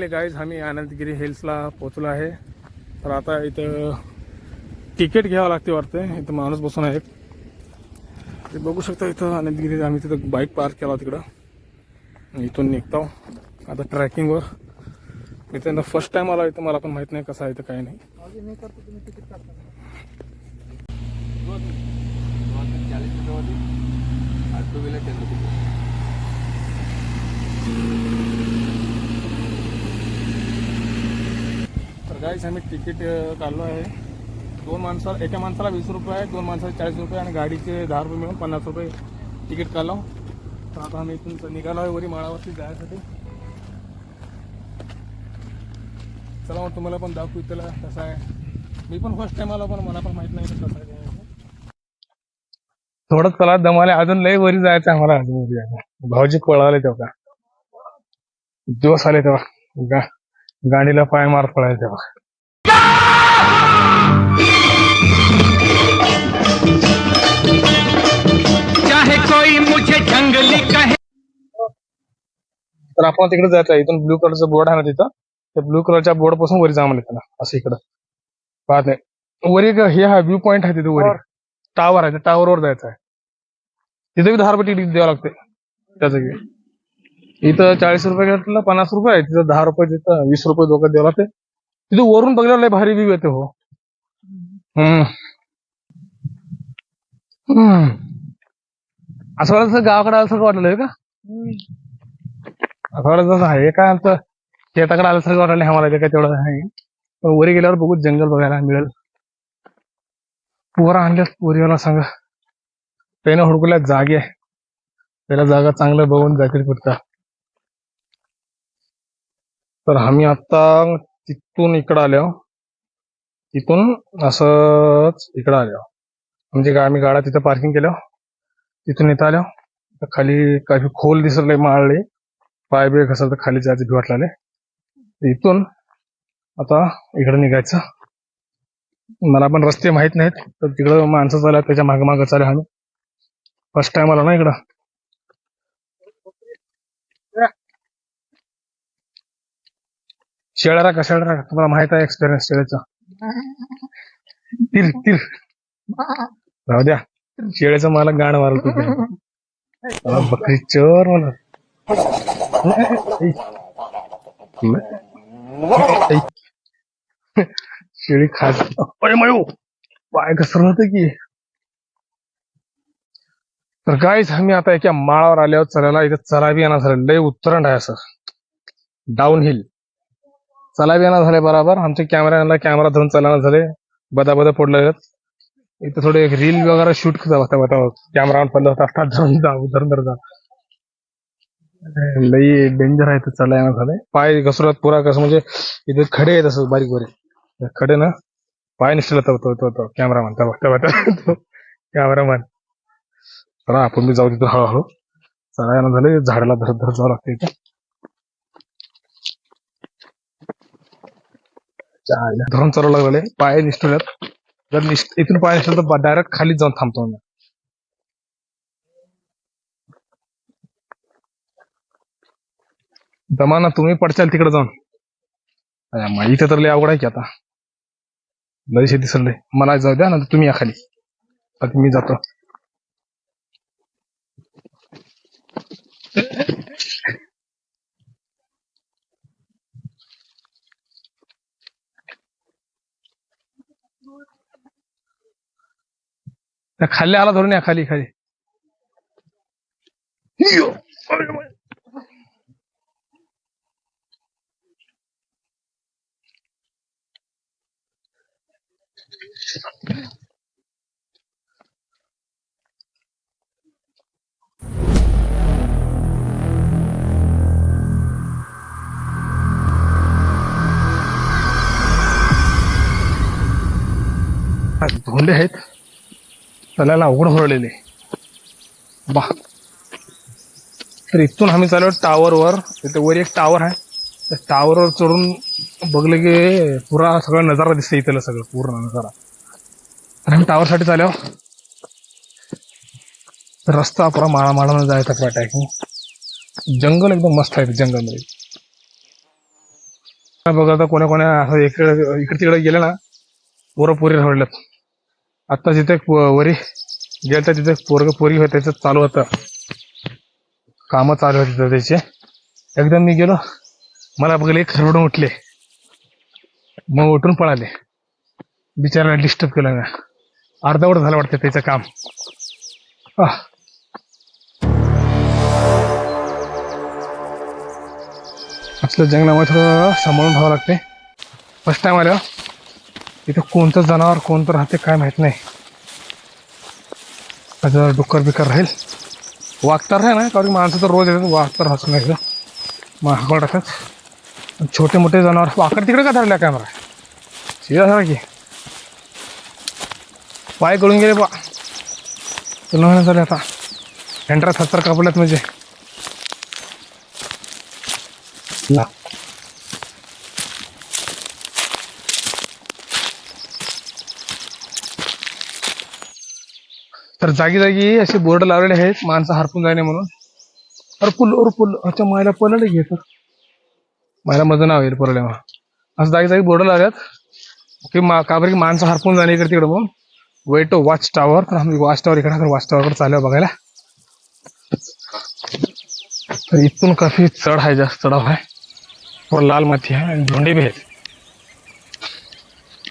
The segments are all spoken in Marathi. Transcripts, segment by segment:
फायनली गाईज आम्ही आनंदगिरी हिल्सला पोहोचलो आहे. तर आता इथं तिकीट घ्यावं लागते वाटतं. इथं माणूस बसून आहे. ते बघू शकता इथं आनंदगिरी. आम्ही तिथं बाईक पार्क केला तिकडं. इथून निघतो आता ट्रॅकिंगवर. इथं फर्स्ट टाइम आला. इथं मला पण माहित नाही कसं आहे इथं काय नाही. तर गाईस आम्ही तिकीट काढलो आहे. एका माणसाला 20 रुपये आहे, 2 माणसाला 40 रुपये आणि गाडीचे 10 रुपये मिळून 50 रुपये तिकीट काढलो. तर आता आम्ही इथून निघालो आहे वरी माळावरती जायसाठी. चला मग तुम्हाला पण दाखवू इथला कसं आहे. मी पण फर्स्ट टाइम आलो, पण मला पण माहित नाही कसं आहे. थोडं चला दमाले, अजून लय वरी जायचं आम्हाला. अजून वरी जायचं. भाऊजी पळाले तेव्हा, दिवस आले तेव्हा गाडीला पाय मार पळाले तेव्हा. चाहे कोई मुझे जंगली कहे. तर आपण तिकडे जायचं आहे. इथून ब्लू कलरचा बोर्ड आहे ना तिथं, त्या ब्लू कलरच्या बोर्ड पासून वरी जा म्हणलं त्याला. असं इकडं पाहत नाही वरी हे हा व्ह्यू पॉइंट आहे. तिथे वरी टावर आहे, त्या टावरवर जायचं आहे. तिथे बी 10 रुपये तिकीट द्यावं लागते त्याचं. इथं 40 रुपये घेतलं, 50 रुपये आहे तिथं, 10 रुपये तिथं, 20 रुपये दोघं द्यावं लागते. तिथे वरून बघल्यावर लय भारी व्ह्यू येते. हो असं वाटतं गावाकडे आल्यासारखं वाटलं का? असं आहे काय आमचं शेताकडे आल्यासारखं वाटलं आम्हाला. ते काय तेवढं आहे, पण वरी गेल्यावर बघू जंगल बघायला मिळेल. पोरं आणल्या वरीवाला सांगा, त्यानं हुडकल्या जागे, त्याला जागा चांगलं बघून जातील पुढचा. तर आम्ही आता तिथून इकडं आलो. तिथून असंच इकडं आलो, म्हणजे आम्ही गाड्या तिथं पार्किंग केलं. तिथून इथं आलो. खाली काही खोल दिसले, माळले पाय बे कसं तर खाली जायचं भी वाटले. इथून आता इकडे निघायचं. मला पण रस्ते माहित नाहीत, तर तिकडं माणसं चालल्या त्याच्या मागे मागं चालू आम्ही. फर्स्ट टाइम आला ना इकडं. शेळ्या राखा तुम्हाला माहित आहे एक्सपिरियन्स शेळ्याचा. तिर तिर राहू द्या. शेळ्याचं मला गाणं मारत होते. बकरी चोर म्हणत. शेळी खात पाय घसरत होतं की. तर गाईज आम्ही आता एका माळावर आल्यावर चढायला. इथं चला बी येणार झालं, लय उत्तरायण आहे असं डाऊन हिल. चला बी येणार झाले बरोबर. आमच्या कॅमेरा धरून चालणार झाले, बदा पडले. इथं थोडे एक रील वगैरे शूट होता कॅमेरा पडलं होता असतात धरून जा. लई डेंजर आहे. तर चला येणार झालंय, पाय घसरत पुरा कसं म्हणजे इथे खडे आहे तसं बारीक बारीक खडे ना, पाय निसटला तो कॅमेरामॅन कॅमेरामॅन. चला आपण बी जाऊ तिथं हळूहळू. चला येणार झाले, झाडाला धरत धरत जावं लागतं इथं. धरून चालू लागले, पाय निसटल्यात. जर इथून पाय निसटलं तर डायरेक्ट खाली जाऊन थांबतो आम्ही. दमाना तुम्ही पडचाल तिकडे जाऊन. इथे तर लय अवघड आहे की आता. लय शेती सरले, मला जाऊ द्या ना, तुम्ही या खाली, मी जातो. खाली आला धरून या खाली खाली. धोंडे आहेत, चालायला अवघड होळलेले बा. तर इथून आम्ही चालू टावरवर. तिथे वर एक टावर आहे, त्या टावरवर चढून बघलं की पुरा सगळा नजारा दिसते इथलं, सगळं पूर्ण नजारा. तर आम्ही टावरसाठी चालू. रस्ता पुरा माळानं जायचा पुरा ट्रॅकिंग. जंगल एकदम मस्त आहे जंगलमध्ये. बघा आता कोण्या कोण्या असं इकडे तिकडे गेले ना पोरं पोरी राहिल्यात. आता जिथे वरी गेलं तर तिथे पोरग पोरी होते त्याचं चालू होतं, कामं चालू होते त्याचे. एकदम मी गेलो, मला बघले खरवडून उठले, मग उठून पळाले. बिचाराला डिस्टर्ब केलं ना, अर्धवट झालं वाटतं त्याचं काम. असलं जंगलामध्ये थोडं सांभाळून राहावं लागते. फर्स्ट टाइम आल्या इथं कोणतं जनावर कोणतं राहते काय माहित नाही. जर डुक्कर बिकर राहील, वाघ तर आहे ना, कारण माणसं तर रोज येतात, वाघ तर राहतो नाही मग हाकड टाकतात. छोटे मोठे जनावर वाकड तिकडे का धरल्या कॅमेरा सीधा झाला की पाय गळून गेले बा. तुला म्हणत झाले आता हेंड्रा थत्तर कापल्यात म्हणजे ना. तर जागी जागी असे बोर्ड लावलेले आहेत माणसं हरपून जाणे म्हणून. अरे पुल अच्छा मायला पलट घेत मायला मजा नाव येईल परले मग असं जागी जागी बोर्ड लावल्यात की का बरं की माणसं हरपून जाणे इकडे तिकडे म्हणून. Way to watch tower. तर आम्ही वॉच टावर इकडे वॉच टावरकडे चालू बघायला. तर इथून काफी चढ आहे, जास्त चढाव आहे, और लाल माती आहे आणि धोंडे बी आहेत.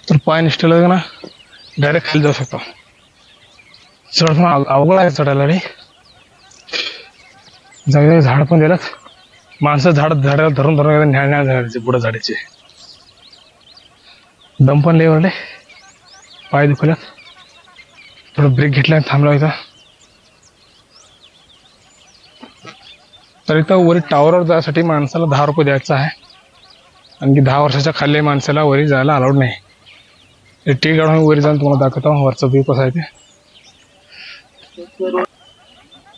तर पाय निष्ठलं ना डायरेक्ट खाली जाऊ शकतो. चढ पण अवघड आहे चढायला रे. जागी झाड पण दिलं, माणसं झाडाला धरून धरून न्याय झाडाचे पुढे झाडाचे दम पण लेवरले, पाय दुखल्यात. थोडं ब्रेक घेतला थांबला इथं. तर इथं वरी टावरवर जायसाठी माणसाला 10 रुपये द्यायचा आहे. आणखी 10 वर्षाच्या खाल्ले माणसाला वरी जायला अलाउड नाही. टी काढून वरी जाऊन तुम्हाला दाखवतो वरचा व्यू कसा आहे ते.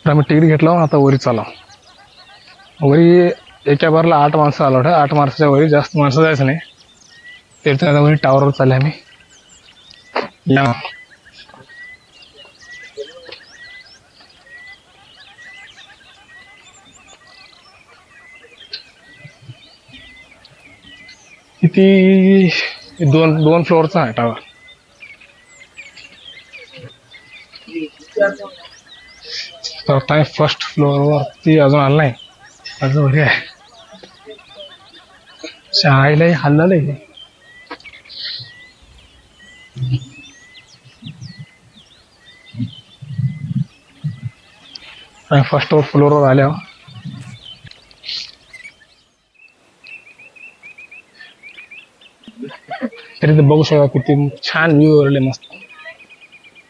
तर आम्ही तिकीट घेतला, आता वरी चाला. वरी एका बारला 8 माणसं अलाउड आहे. 8 माणसाच्या वरी जास्त माणसं जायचं नाही. त्याच्या आता वरी टावरवर चालले आम्ही. या किती दोन फ्लोअरचा आहे टावर. तर काय फर्स्ट फ्लोअरवरती अजून आलं नाही, अजून वरी आहे. शाळेलाही हल्लं. फर्स्ट फ्लोअरवर आल्यावर तरी बघू शकता किती छान व्ह्यू वरले, मस्त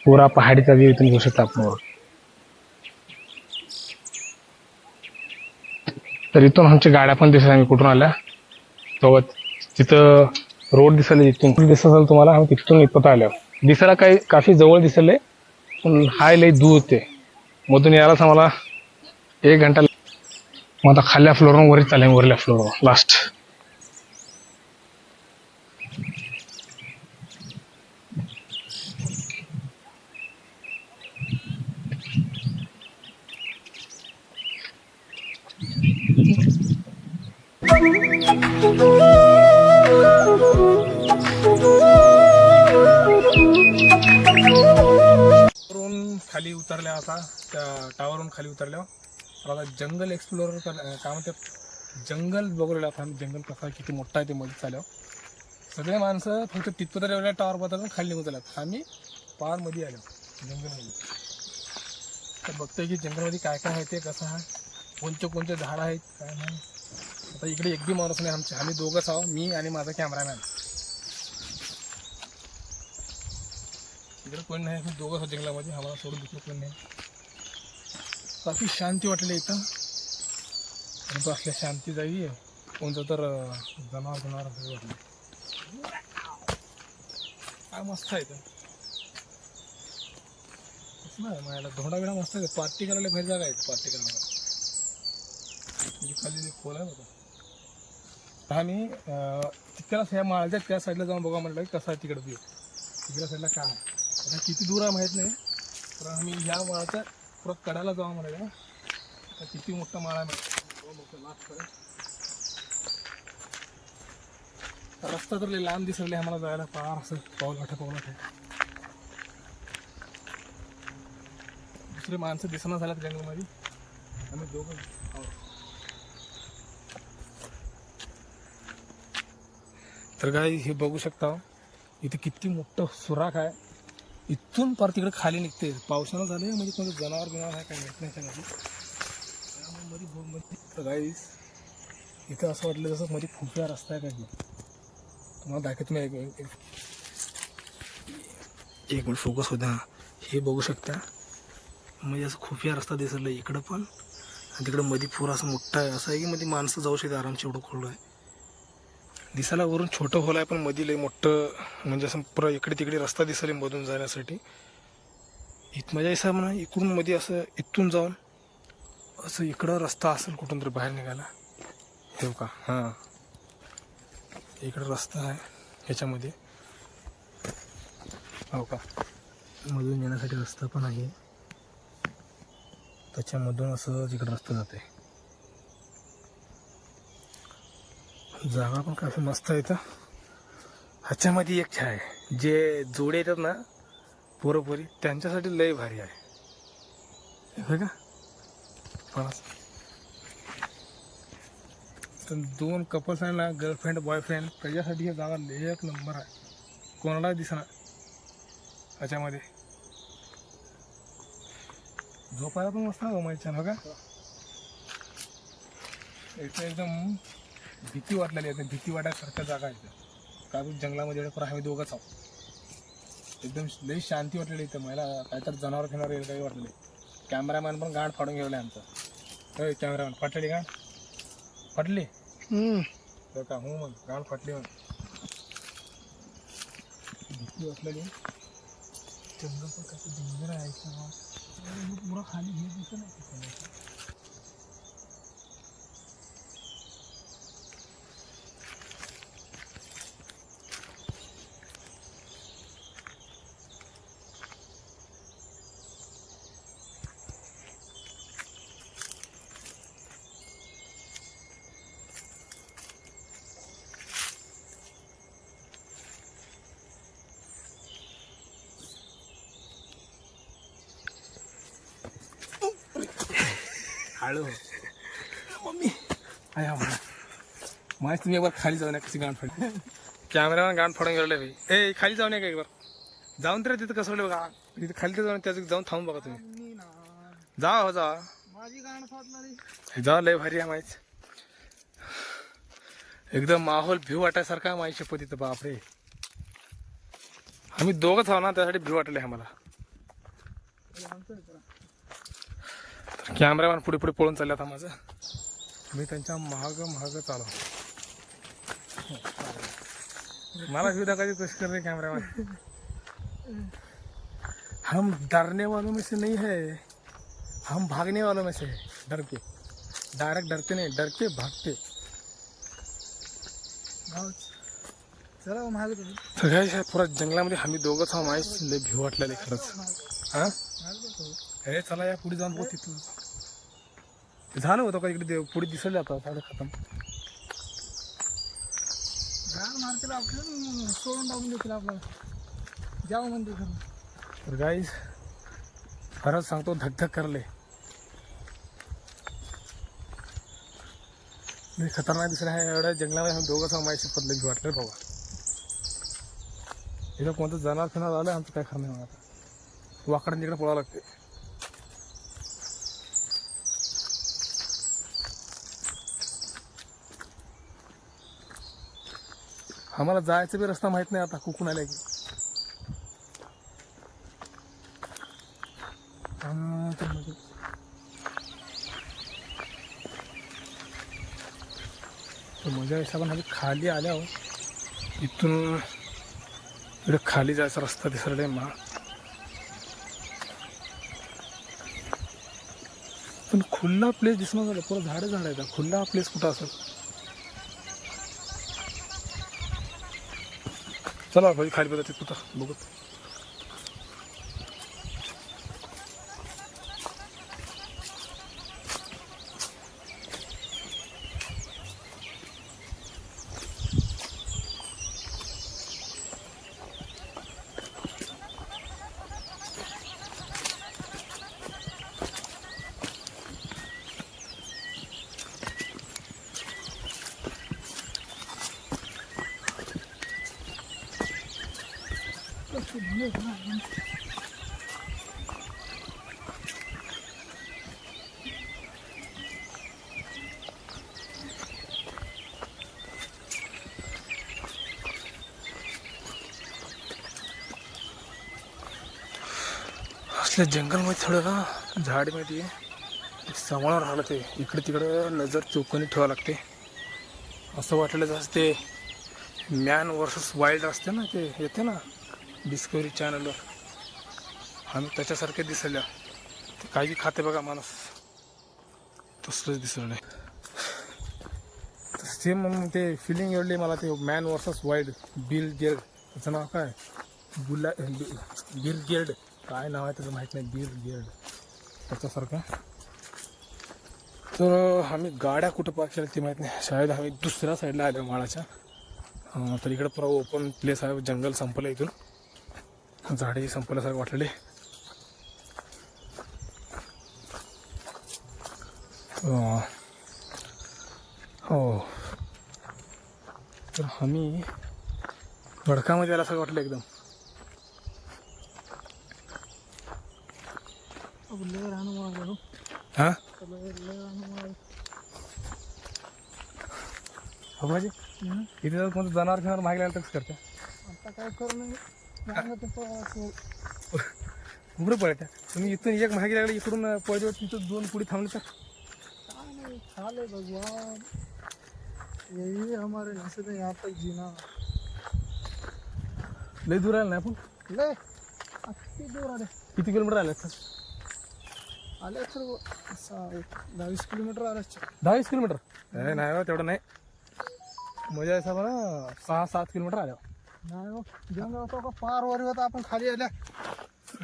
पुरा पहाडीचा व्ह्यू इथून घेऊ शकता आपण. तर इथून आमच्या गाड्या पण दिसत आम्ही कुठून आल्या सोबत. तिथं रोड दिसले, इथून दिसत असेल तुम्हाला. आम्ही तिथून इथं आल्यावर दिसायला काही काफी जवळ दिसले, पण हाय लई दूर होते. मधून यायलाच आम्हाला 1 घंटा. मग आता खाल्ल्या फ्लोअरवर वरी चालेल, वरल्या फ्लोअरवर लास्ट. खाली उतरल्या, आता त्या टावरवरून खाली उतरल्यावर तर आता जंगल एक्सप्लोर काय म्हणतात, जंगल बघूया आता. जंगल कसा किती मोठा आहे ते मध्ये चालल्यावर. सगळे माणसं फक्त तिथपर्यंत एवढ्या टावर बदलून खाली निघून चालल्यात. आम्ही पार मध्ये आलो जंगलमध्ये. तर बघतोय की जंगलमध्ये काय काय आहे ते, कसं आहे, कोणते झाड आहेत काय नाही. आता इकडे एक बी माणूस नाही आमचे, आम्ही दोघंच आहो, मी आणि माझा कॅमेरामॅन. इकडे कोण नाही, आम्ही दोघंच आहोत जंगलामध्ये, आम्हाला सोडून दुसरं कोण नाही. काफी शांती वाटली इथं. परंतु असल्या शांती जागी कोणतं तर जनावर असं वाटलं. काय मस्त आहे इथं, नाही माझ्याला धोंडा बिडा मस्त आहे. पार्टी करायला बाहेर जागा आहे, पार्टी करायला खाली खोल आहे बघा. आम्ही तिकडला ह्या माळच्या त्या साईडला जाऊन बघा म्हटलं कसं आहे तिकडं व्यू. तिकडल्या साईडला काय आहे आता किती दूर आहे माहीत नाही, तर आम्ही ह्या माळाच्या पुरा कडाला जाऊ म्हणाले. किती मोठा माळा आहे, रस्ता तर लय लांब दिसले आम्हाला जायला पार असं पाऊल वाटे दुसरे माणसं दिसणं झाल्यात जंगलमध्ये आम्ही दोघं आहोत. तर काय हे बघू शकता इथे किती मोठं सुराख आहे. इथून पार तिकडे खाली निघते. पावसानं झालं म्हणजे कोणतं जनावर बिनावर आहे काय माहित नाही त्यामध्ये मध्ये. तर गाईस इथं असं वाटलं जसं मध्ये खुफिया रस्ता आहे काय तुम्हाला दाखवतो मी. एक मिनिट फोकस होता. हे बघू शकता म्हणजे असं खुफिया रस्ता दिसला इकडं पण आणि तिकडं मध्ये पूर असं मोठा आहे. असं आहे की मध्ये माणसं जाऊ शकते आरामशी. एवढं खोल आहे दिसायला. वरून छोटं होल आहे पण मध्ये लय मोठं म्हणजे असं पुरा इकडे तिकडे रस्ता दिसले मधून जाण्यासाठी. म्हणजे असं म्हणा इकडून मध्ये असं इथून जाऊन असं इकडं रस्ता असेल कुठून तरी बाहेर निघायला. हे का हां इकडं रस्ता आहे ह्याच्यामध्ये हो का. मधून येण्यासाठी रस्ता पण आहे. त्याच्यामधून असं इकडं रस्ता जाते. जागा पण काफी मस्त आहे इथं. ह्याच्यामध्ये एक छाय आहे जे जोडे येतात ना पोरपोरी त्यांच्यासाठी लय भारी आहे हे का. तर 2 कपल्स आहे ना गर्लफ्रेंड बॉयफ्रेंड त्याच्यासाठी ही जागा एक नंबर आहे. कोणाला दिसणार ह्याच्यामध्ये. झोपायला पण मस्त आहे माझ्या छान हो का. इथं एकदम भीती वाटलेली आहे. भीती वाटायसारख्या जागा आहे का जंगलामध्ये एवढं पण आम्ही दोघंच आहोत. एकदम लई शांती वाटलेली इथं. मला काहीतरी जनावर फिनावर येईल काही वाटलं. कॅमेरामॅन पण गाठ फाडून घेवलं आमचं. होय कॅमेरामॅन फाटलेली गाठ फाटली का हो मग गाठ फाटली मग भीती वाटलेली. जंगल पण कसं डेंजर आहे पुरा खाली हे दिसत नाही. हळू मम्मी आहे म्हणा माहीत तुम्ही एकबार खाली जाऊ नये कशी गाण फाडली. कॅमेरामॅन गाण फाडून गेले भाई. ए खाली जाऊ नये का एकबार जाऊन तर तिथं कसं बघा तिथे खाली तर जाऊन त्याचं जाऊन थांबून बघा तुम्ही. जा हो जा माझी गाण फाडणारी जा लय भारी आहे माहीत. एकदम माहोल भिव वाटायसारखा माझी शपथ इथं बापरे. आम्ही दोघंच आहो ना त्यासाठी भिव वाटले आम्हाला. कॅमेरामॅन पुढे पुढे पळून चालले आता माझं. मी त्यांच्या महाग चालव. मला व्ह्यू दाखवायची कोशिश कर रहे कैमरामैन. हम डरने वालों में से नहीं है हम भागने वालों में से है. डर के डायरेक्ट डरते नहीं डर के भागते. सगळ्या पुरा जंगलामध्ये आम्ही दोघंच आहो माहीत. लय भिव वाटलेले खरंच. हां हे चला या पुढे जाऊन बघ तिथून झालं होतं का इकडे पुढे दिसलं आता साडे खतम. मारतील आपल्याला सोडून टाकून देतील आपल्याला जाऊ म्हणते खरं. तर गाईज खरंच सांगतो धगधग करले. मी खतरनाक दिसला आहे एवढ्या जंगलामध्ये आम्ही दोघंच माहिती पडलं वाटलं बाबा. इथं कोणतं जनावर फिनावर आलं आमचं काय खरं नाही. आता वाकडं तिकडे पळावं लागते. आम्हाला जायचं बी रस्ता माहित नाही आता कुकून आल्या की. माझ्या हिशोबाने खाली आल्यावर इथून इकडे खाली जायचा रस्ता दिसला मा. पण खुल्ला प्लेस दिसणं झालं. पुरं झाड आहे. खुल्ला प्लेस कुठं असेल. चला भाई खाली बघा कुठं बघत. असल्या जंगलमध्ये थोडं ना झाडीमध्ये सांभाळून राहिलं ते इकडे तिकडे नजर चौकनी ठेवावं लागते. असं वाटलं जसं ते मॅन वर्सेस वाईल्ड असते ना, ते येते ना डिस्कवरी चॅनलवर, आम्ही त्याच्यासारखे दिसल्या. ते काही खाते बघा माणूस, तसलंच दिसलं. सेम म्हणून ते फिलिंग एवढली मला ते मॅन वर्सेस वाईल्ड. बिल गेल्ड त्याचं नाव काय, बिल गेल्ड काय नाव आहे त्याचं माहीत नाही, बिल गेल्ड त्याच्यासारखं. तर आम्ही गाड्या कुठं पार्क केल्या ते माहीत नाही, शायद आम्ही दुसऱ्या साईडला आलो माळाच्या. तर इकडं पुरा ओपन प्लेस आहे, जंगल संपलं इथून, झाडे संपल्यासारखं वाटलेले. हो, तर आम्ही गडकामध्ये आल्यासारखं वाटलं एकदम. हां हो भाजी, इथे जर कोणतं जनावर घेणार मागे लागलं तरच करते. आता काय करू कुठं पळत्या तुम्ही, इथून एक मागे लागले इकडून पळते, तिथं दोन पुढे थांबले तर चाले भगवान, यही हमारे नसीब है यहाँ तक जीना. लय दूर आलं नाही आपण, लय किती दूर आले, किती किलोमीटर आले आले तर 10-20 किलोमीटर आले. 10-20 किलोमीटर नाही हो, तेवढं नाही. मजा हिसाबा ना 6-7 किलोमीटर आल्या नाही हो. जंगल पार वर होता, आपण खाली आल्या.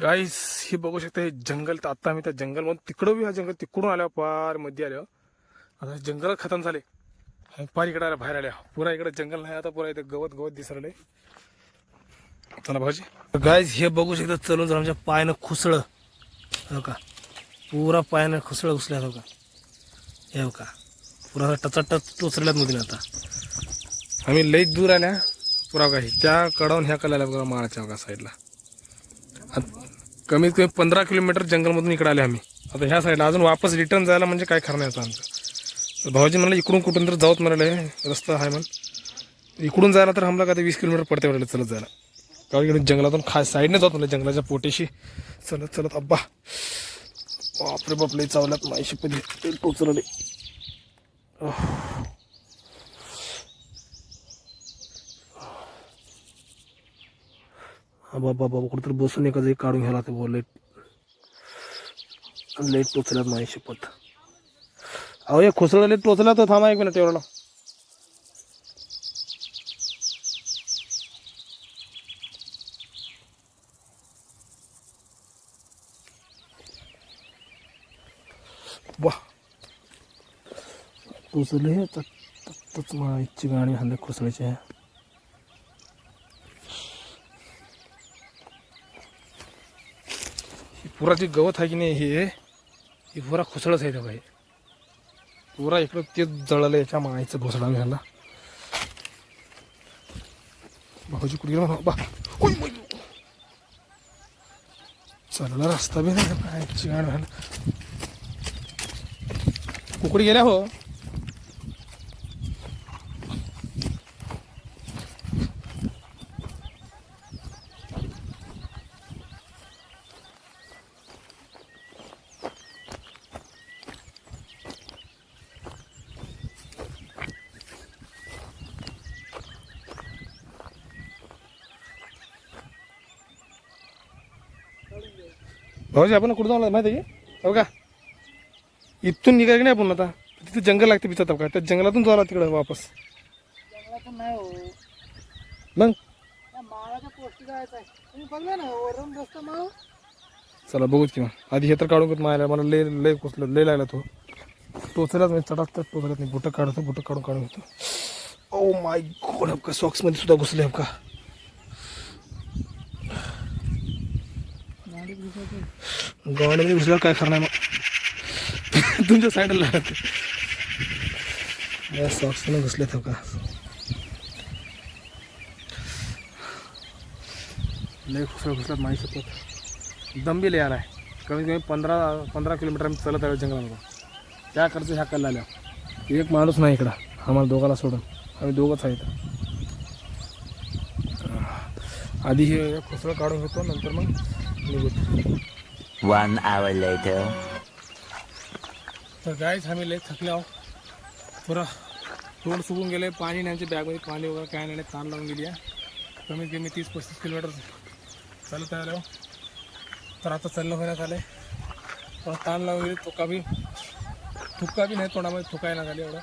गाईस हे बघू शकता, हे जंगल. तर आता आम्ही त्या जंगलमधून तिकडं बी, हा जंगल तिकडून आल्या पार मध्ये आल्या. आता जंगल खतम झाले, पार इकडे आल्या, बाहेर आल्या. पुरा इकडे जंगल नाही आता, पुरा इथं गवत गवत दिसले. चला भाऊजी, गाईस हे बघू शकता, चलून जर आमच्या पायानं खुसळ हो का, पुरा पायानं खुसळ घुसल्या हो का, हे का पुरा टच टोचल्यात मधून. आता आम्ही लई दूर आल्या पुरा काही, त्या कडावून ह्या कलाला बघा माळाच्या बघा साईडला. कमीत कमी 15 किलोमीटर जंगलमधून इकडे आले आम्ही. आता ह्या साईडला अजून वापस रिटर्न जायला म्हणजे काय खरं नाही आमचं. भाऊजी म्हणलं इकडून कुठून तर जाऊत म्हणाले, रस्ता आहे म्हण इकडून जायला, तर आम्हाला का 20 किलोमीटर पडते म्हणाले चलत जायला. कारण इकडून जंगलातून साईडने जात म्हणलं, जंगलाच्या पोटेशी चलत चलत. अब्बा बापरे बापले, चावल्यात माहिशी पदी टोचले. बाबा बाबा कुठंतरी बसून एका जागी काढून घ्यायला ते बोलले, लेट टोचल्यात माझी शपथ. अहो हे खुसळले टोचला तर थांबा एक मिनिट एवढा. वा टोचले तच माईची गाणी हल्ले खुसळीची आहे. पुरा जे गवत आहे की नाही, हे पुरा खुसळच आहे. भाई पुरा इकडं तेच जळलं, याच्या माईचं घोसडा घ्यायला. भाऊजी कुठे गेला बा, चालला रस्ता बी नाही माईची गाण घ्यायला. कुकडी गेल्या हो. भाऊजी आपण कुठं जाऊन माहिती आहे की हो का, इथून निघाय की नाही आपण आता, तिथे जंगल लागते पिचात का, त्या जंगलातून जावं तिकडे वापस. जंगलातून नाही हो, मग चला बघूच किंवा आधी हे तर काढून घेत. मला लय लय कुसलं, लय लागला तो टोचलाच नाही, चटात तर टोचलाच नाही. बुटं काढतो, बुटं काढून घेतो. ओ माय गॉड, का सॉक्स मध्ये सुद्धा घुसले का. गाडीमध्ये घुसल्यावर काय करणार मग, तुमच्या साईडला सॉक्सने घुसले का. लय खुसळत माही शपथ दम बी लय आला आहे. कमीत कमी 15 किलोमीटर आम्ही चालत आलो जंगलामध्ये. त्या खर्च ह्या कल्ला आल्या. एक माणूस नाही इकडं आम्हाला दोघाला सोडून. आम्ही दोघंच आहेत. आधी हे खुसळ काढून घेतो नंतर मग निघतो. 1 hour later. तर गाईच आम्ही लय थकले आहो. पुरा तोंड सुकून गेले. पाणी नाही आमच्या बॅगमध्ये पाणी वगैरे काय नाही. ताण लावून गेली आहे. कमीत कमी 30-35 किलोमीटर चालत आलो. तर आता चालणं होण्यात आलं आहे. पण ताण लावून गेली. थुक्का बी नाही तोंडामध्ये. थुकाय ना झाली एवढं.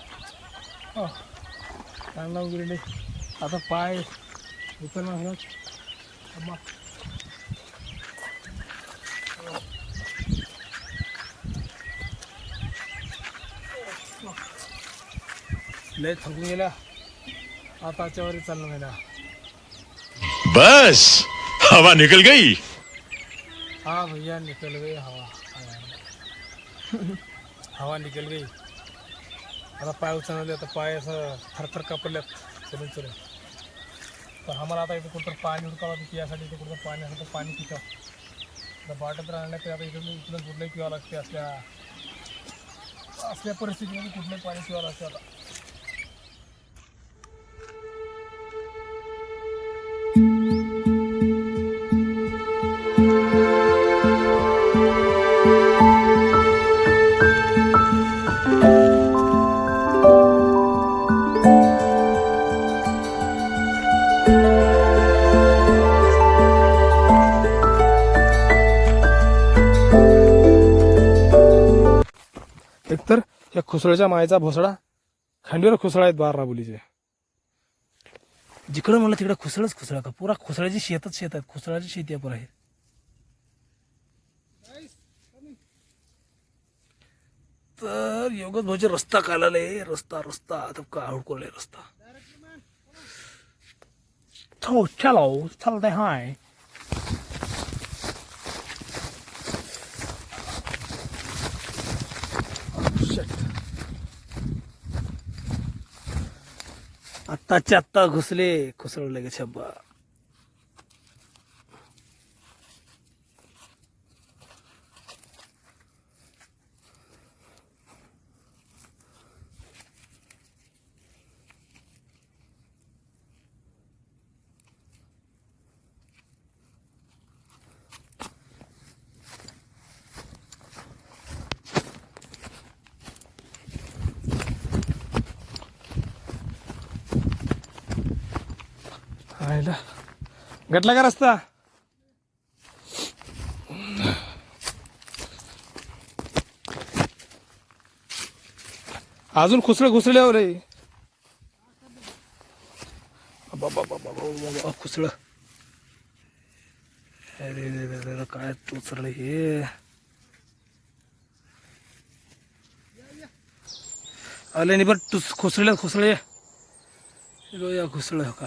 हो ताण लावून गेलेले. आता पाय उचलणार होणार. लय थकून गेला. आता वरी चालणं गेला. बस हवा निकल गई. हाँ भैया निकल गई हवा. हवा निकल गई. आता पाय उचलले. आता पाय असं थरथर कापल्यात चलून. तर आम्हाला आता इथे कुठं पाणी उडकावं पियासाठी. इथे कुठं पाणी असं तर पाणी पितं. तर बाटत राहण्यात आता इथं कुठलंही पिवावं लागते. असल्या परिस्थितीमध्ये कुठलंही पाणी पिवावं लागते आता. एकतर या खुसळच्या मायचा भोसडा खांडीवर खुसळा आहेत 12 राबुलीचे. जिकडं म्हणलं तिकडं खुसळच खुसळा का. पुरा खुसळाची शेतच शेत आहेत. खुसळाची शेती आहे पुरा. हे तर योगच भाऊचे रस्ता काढले. रस्ता आता का हुडकोले रस्ता. हो चलो चलते हाय. आत्ताच्या आत्ता घुसले. खुसळले गे छब्बा. गटला का रस्ता. अजून खुसळ रे. खुसळ. अरे काय उचल हे. आले नाही बरं खुसळे खुसळ हो का.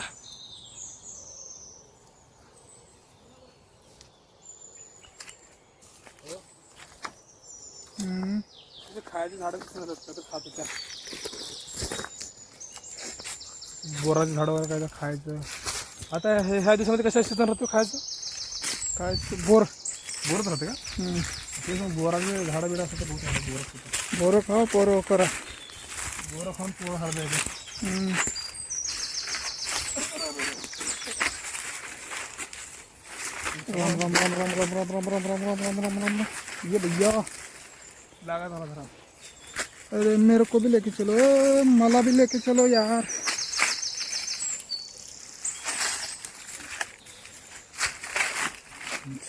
खायची झाडं खात होत्या. बोराची झाडं वगैरे काय खायचं. आता ह्या दिवसामध्ये कशा सीझन राहतो खायचं बोरच राहते का. ते मग बोराचे झाडं बिडं असं तर बोरं खाऊ पोरं करा. बोरं खाऊन पोरं हळद द्यायचं. राम राम राम राम राम राम राम राम राम राम राम राम राम. ये भैया लगा था जरा. अरे मेरे को भी लेके चलो. मला भी लेके चलो यार.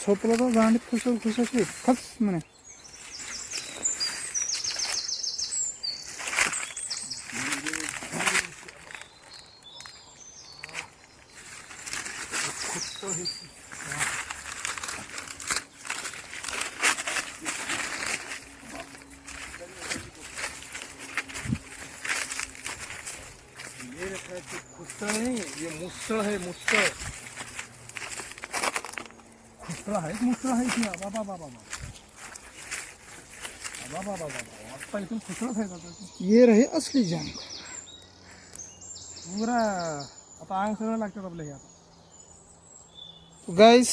झोपला तर गाणीत खुशाशी खच म्हणे. खुसळ नहीं ये मुसळ है. मुसळ खुसळ है. मुसळ है इसमें. बाबा बाबा बाबा बाबा आता इथून खुसळच आहे. ये रहे असली जंग. पुरा आता अंग सगळं लागतात आपल्या हे. आता गाईस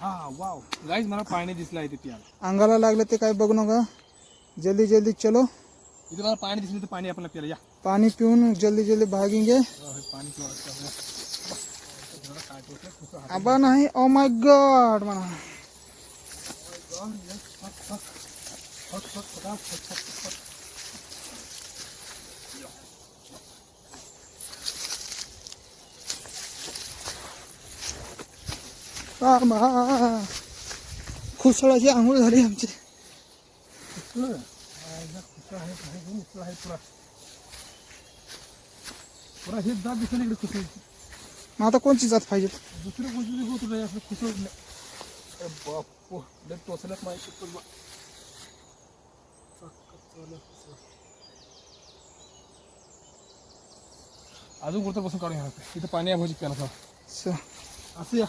हा वाव गाईज मला पाणी दिसलं आहे तिथे अंगाला लागलं ते काय बघू नका. जल्दी जल्दी चलो. इथे मला पाणी दिसलं तर पाणी आपल्याला प्यायला या. पानी पिऊन जल्दी जल्दी भागेंगे. पाणी आबा नाही. ओ माय गॉड म्हणा. खुसळाची आंघोळ झाली आमची. पुरा हे जात दिसलं इकडे खुसळ. मग आता कोणची जात पाहिजे? दुसरं कोणतं होत होतं असं खुसळ. बाप टोचल्यात माहिती. अजून कुठं बसून काढून घ्या. इथं पाणी आहे भाजी प्यायला असं या.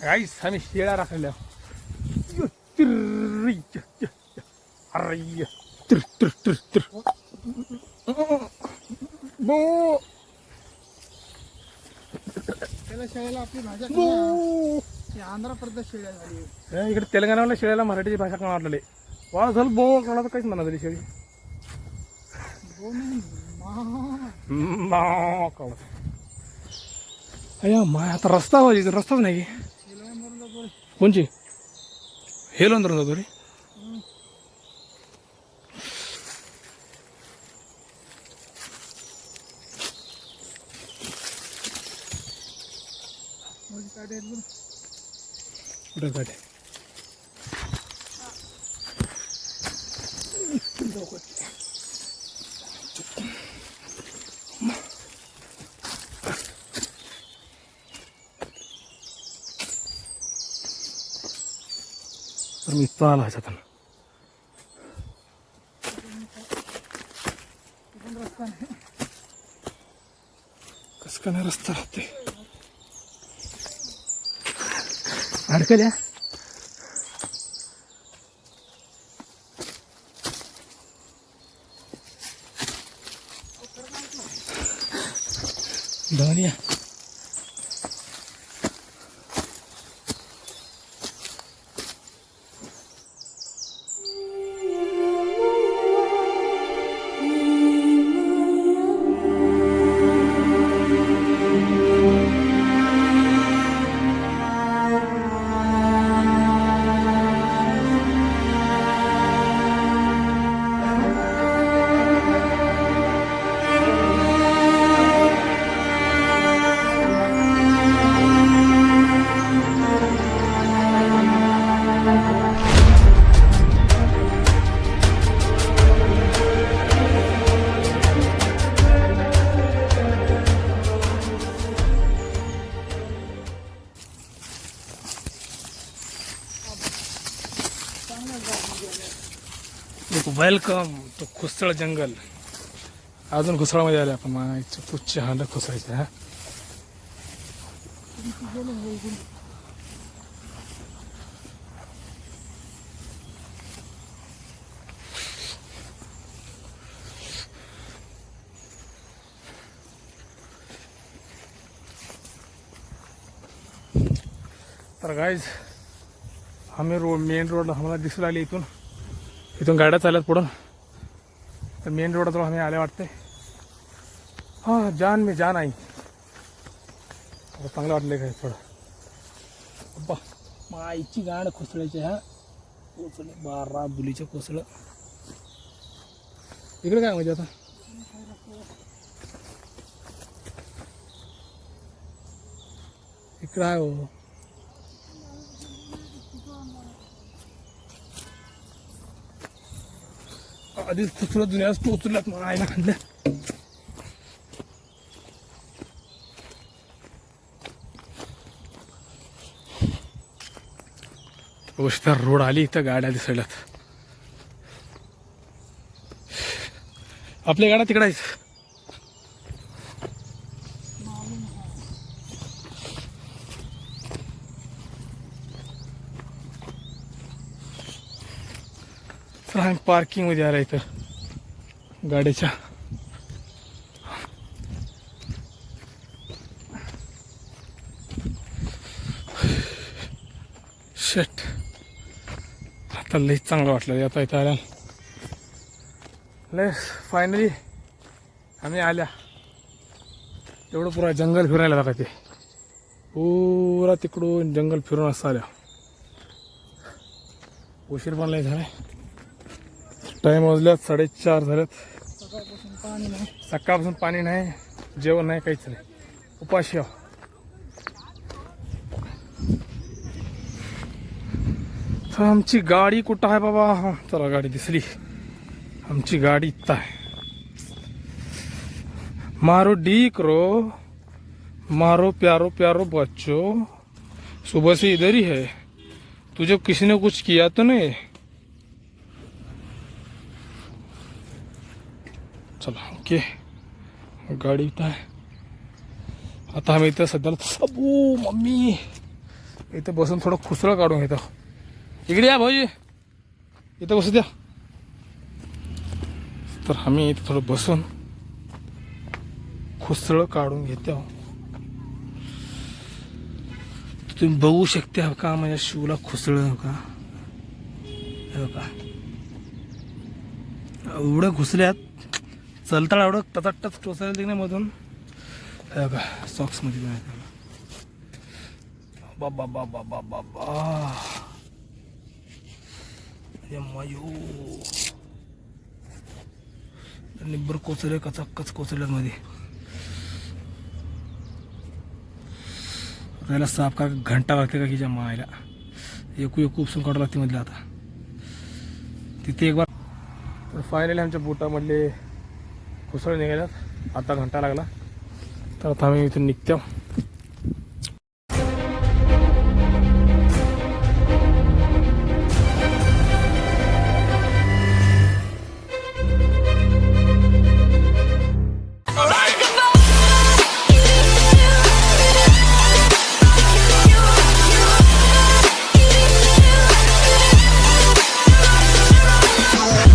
गाईस आम्ही शेळ्या राखल्या. शेळ्याला आपली भाषा आंध्र प्रदेश शेळ्या झाली. इकडे तेलंगणाला शेळ्याला मराठीची भाषा कोण वाटलेली. वाळ झालं बो कोणा तर काहीच म्हणा तरी शेळी अय्या माय. आता रस्ता पाहिजे. रस्ताच नाही. कोणची हेलो धरून जातो रे. कुठे काढे तर मी इथं आला ह्याच्यातून. कसं काय नाही रस्ता राहते. अडकल्या धनिया. वेलकम तो खुसळ जंगल. अजून घुसळामध्ये आले आपण. मायचं पुच्छ हांड खुसायचं. हा तर गाईज आम्ही मेन रोड आम्हाला दिसू लागले. इथून गाड्या चालल्यात पुढं. तर मेन रोडजवळ आम्ही आले वाटते. हां जान मी जान आई. चांगलं वाटलं काय थोडं. अब्बा माईची गाड खोसळायची. हा कोसळ 12 बुलीचं कोसळ. इकडे काय म्हणजे आता इकडं आहे हो. आधीच फुसरत जुन्याच टोचल्यात मला आईला खाल्लं. गोष्ट रोड आली इथं गाड्या दिसायल्यात. आपल्या गाड्या तिकडे आहेत. तर आम्ही पार्किंग मध्ये आला इथं गाड्याच्या. शेट आता लई चांगलं वाटलं येता इथं आल्या. लय फायनली आम्ही आल्या. तेवढं पुरा जंगल फिरायला बघा. ते पुरा तिकडून जंगल फिरून असं आल्या. उशीर पण लय झालाय. टाइम वाजल्यात 4:30 झाल्यात. सकाळपासून पाणी नाही, जेवण नाही, काहीच नाही. उपाशी आहो. तर आमची गाडी कुठं आहे बाबा? हा चला गाडी दिसली. आमची गाडी इथं आहे. मारो डी करो, मारो प्यारो प्यारो बच्चों, सुबह से इधर ही है. तुझे किसी ने कुछ किया तो नहीं? चला ओके, गाडी इथं आहे. आता आम्ही इथं सध्याला अबू मम्मी इथं बसून थोडं खुसळ काढून घेतो. इकडे या भाऊजी, इथं बसू द्या. तर आम्ही इथं थोडं बसून खुसळ काढून घेतो. तुम्ही बघू शकता का माझ्या शिवला खुसळ का? एवढं घुसल्यात, चलता एवढं टच टोचायला दिलं नाही मधून. का सॉक्स मध्ये पण आहे. बाबा बाबा बाबा बा मायो निब्बर कोचले कचाकच कोचल्यात मध्ये. त्याला साफ का घंटा लागते का की ज्या मायला एकू उपसून काढावं लागते मधलं. आता तिथे एक बार. तर फायनली आमच्या बुटामधले खुसळ निघाल्यात. आता घंटा लागला. तर आता आम्ही इथून निघतो.